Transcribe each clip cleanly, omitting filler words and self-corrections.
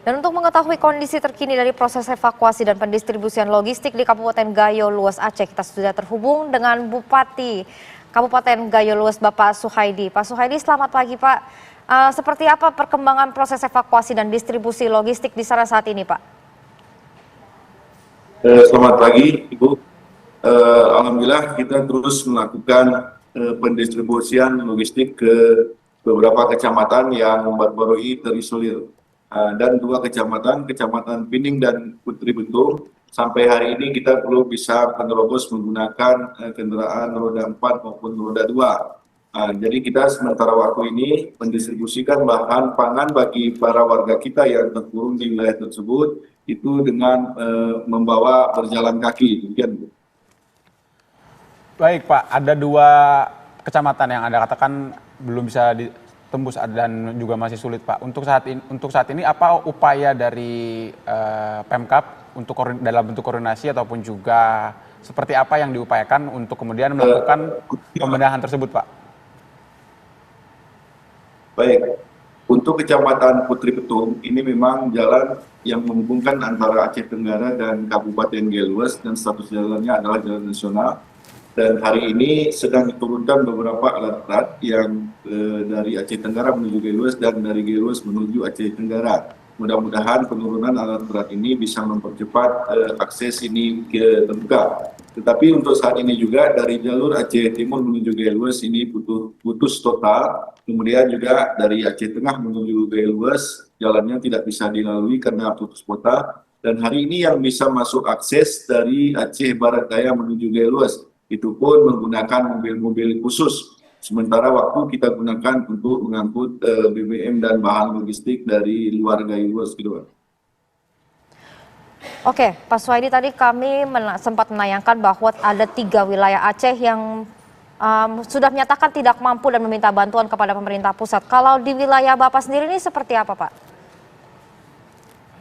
Dan untuk mengetahui kondisi terkini dari proses evakuasi dan pendistribusian logistik di Kabupaten Gayo Luas Aceh, kita sudah terhubung dengan Bupati Kabupaten Gayo Luas, Bapak Suhaidi. Pak Suhaidi, selamat pagi Pak. Seperti apa perkembangan proses evakuasi dan distribusi logistik di sana saat ini Pak? Selamat pagi Ibu. Alhamdulillah kita terus melakukan pendistribusian logistik ke beberapa kecamatan yang baru-baru ini terisolir. Dan dua kecamatan, Kecamatan Pining dan Putri Bentung, sampai hari ini kita belum bisa menerobos menggunakan kendaraan roda 4 maupun roda 2. Jadi kita sementara waktu ini mendistribusikan bahan pangan bagi para warga kita yang terkurung di wilayah tersebut itu dengan membawa berjalan kaki. Demikian, Bu. Baik Pak, ada dua kecamatan yang Anda katakan belum bisa ditembus dan juga masih sulit Pak. Untuk saat ini apa upaya dari Pemkab untuk dalam bentuk koordinasi ataupun juga seperti apa yang diupayakan untuk kemudian melakukan pembenahan tersebut Pak? Baik, untuk Kecamatan Putri Betung ini memang jalan yang menghubungkan antara Aceh Tenggara dan Kabupaten Gayo Luas dan status jalannya adalah jalan nasional. Dan hari ini sedang diturunkan beberapa alat berat yang dari Aceh Tenggara menuju Gayo Luas dan dari Gayo Luas menuju Aceh Tenggara. Mudah-mudahan penurunan alat berat ini bisa mempercepat akses ini ke terbuka. Tetapi untuk saat ini juga dari jalur Aceh Timur menuju Gayo Luas ini putus total. Kemudian juga dari Aceh Tengah menuju Gayo Luas jalannya tidak bisa dilalui karena putus total. Dan hari ini yang bisa masuk akses dari Aceh Barat Daya menuju Gayo Luas itu pun menggunakan mobil-mobil khusus. Sementara waktu kita gunakan untuk mengangkut BBM dan bahan logistik dari luar Gayo Luas kedua. Oke, Pak Suhaidi, tadi kami sempat menayangkan bahwa ada 3 wilayah Aceh yang sudah menyatakan tidak mampu dan meminta bantuan kepada pemerintah pusat. Kalau di wilayah Bapak sendiri ini seperti apa Pak?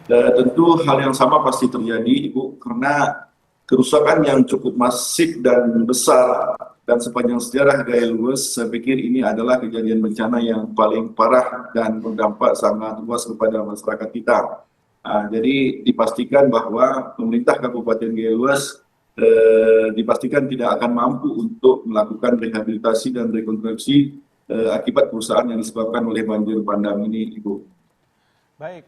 Tentu hal yang sama pasti terjadi Ibu, karena kerusakan yang cukup masif dan besar dan sepanjang sejarah Gayo Luas, saya pikir ini adalah kejadian bencana yang paling parah dan berdampak sangat luas kepada masyarakat kita. Jadi dipastikan bahwa pemerintah Kabupaten Gayo Luas dipastikan tidak akan mampu untuk melakukan rehabilitasi dan rekonstruksi akibat kerusakan yang disebabkan oleh banjir bandang ini, Ibu. Baik.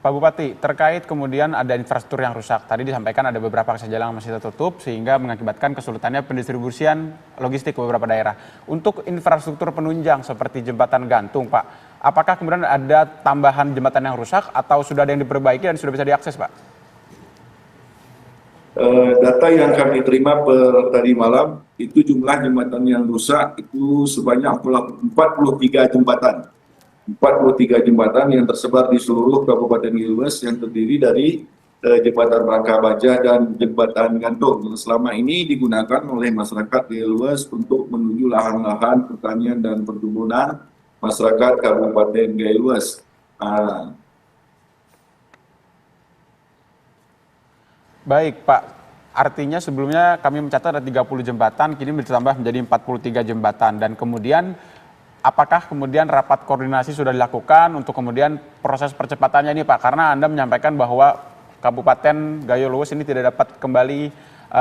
Pak Bupati, terkait kemudian ada infrastruktur yang rusak, tadi disampaikan ada beberapa akses jalan yang masih tertutup sehingga mengakibatkan kesulitannya pendistribusian logistik ke beberapa daerah. Untuk infrastruktur penunjang seperti jembatan gantung, Pak, apakah kemudian ada tambahan jembatan yang rusak atau sudah ada yang diperbaiki dan sudah bisa diakses, Pak? Data yang kami terima per tadi malam itu jumlah jembatan yang rusak itu sebanyak 43 jembatan. 43 jembatan yang tersebar di seluruh Kabupaten Gayo Luas yang terdiri dari jembatan Rangka Baja dan jembatan gantung yang selama ini digunakan oleh masyarakat Gayo Luas untuk menuju lahan-lahan pertanian dan perkebunan masyarakat Kabupaten Gayo Luas. Baik Pak, artinya sebelumnya kami mencatat ada 30 jembatan, kini bertambah menjadi 43 jembatan dan kemudian apakah kemudian rapat koordinasi sudah dilakukan untuk kemudian proses percepatannya ini Pak? Karena Anda menyampaikan bahwa Kabupaten Gayo Luas ini tidak dapat kembali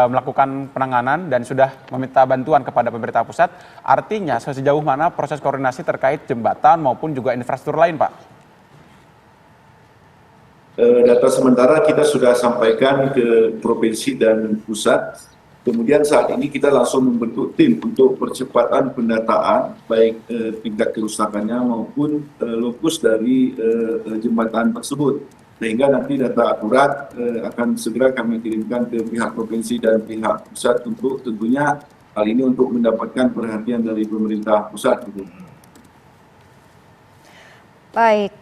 melakukan penanganan dan sudah meminta bantuan kepada pemerintah pusat. Artinya sejauh mana proses koordinasi terkait jembatan maupun juga infrastruktur lain Pak? Data sementara kita sudah sampaikan ke provinsi dan pusat. Kemudian saat ini kita langsung membentuk tim untuk percepatan pendataan baik tingkat kerusakannya maupun lokus dari jembatan tersebut. Sehingga nanti data akurat akan segera kami kirimkan ke pihak provinsi dan pihak pusat untuk tentunya hal ini untuk mendapatkan perhatian dari pemerintah pusat. Baik.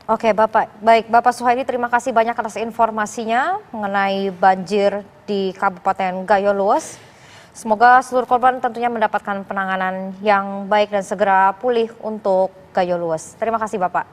Oke Bapak Suhaidi, terima kasih banyak atas informasinya mengenai banjir di Kabupaten Gayo Luas. Semoga seluruh korban tentunya mendapatkan penanganan yang baik dan segera pulih untuk Gayo Luas. Terima kasih Bapak.